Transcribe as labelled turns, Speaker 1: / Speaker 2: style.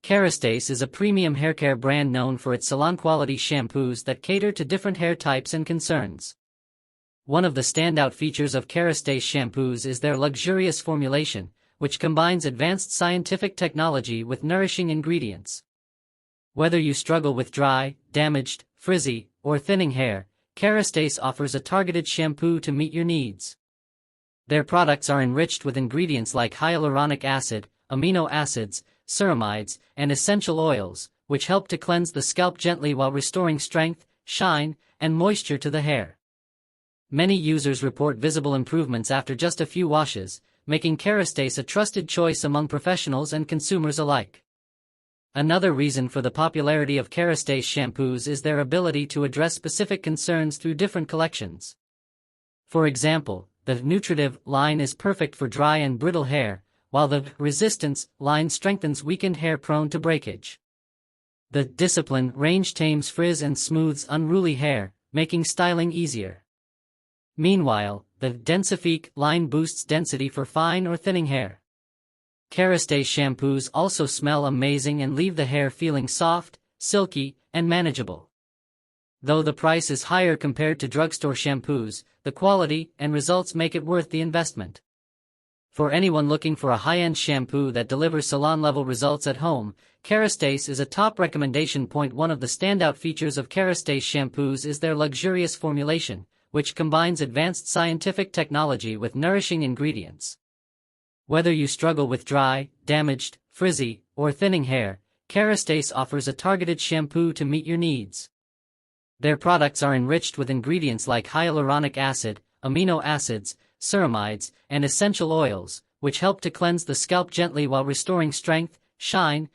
Speaker 1: Kerastase is a premium haircare brand known for its salon-quality shampoos that cater to different hair types and concerns. One of the standout features of Kerastase shampoos is their luxurious formulation, which combines advanced scientific technology with nourishing ingredients. Whether you struggle with dry, damaged, frizzy, or thinning hair, Kerastase offers a targeted shampoo to meet your needs. Their products are enriched with ingredients like hyaluronic acid, amino acids, ceramides, and essential oils, which help to cleanse the scalp gently while restoring strength, shine, and moisture to the hair. Many users report visible improvements after just a few washes, making Kerastase a trusted choice among professionals and consumers alike. Another reason for the popularity of Kerastase shampoos is their ability to address specific concerns through different collections. For example, the Nutritive line is perfect for dry and brittle hair, while the Resistance line strengthens weakened hair prone to breakage. The Discipline range tames frizz and smooths unruly hair, making styling easier. Meanwhile, the Densifique line boosts density for fine or thinning hair. Kerastase shampoos also smell amazing and leave the hair feeling soft, silky, and manageable. Though the price is higher compared to drugstore shampoos, the quality and results make it worth the investment. For anyone looking for a high-end shampoo that delivers salon-level results at home, Kerastase is a top recommendation point. One of the standout features of Kerastase shampoos is their luxurious formulation, which combines advanced scientific technology with nourishing ingredients. Whether you struggle with dry, damaged, frizzy, or thinning hair, Kerastase offers a targeted shampoo to meet your needs. Their products are enriched with ingredients like hyaluronic acid, amino acids, ceramides, and essential oils, which help to cleanse the scalp gently while restoring strength, shine,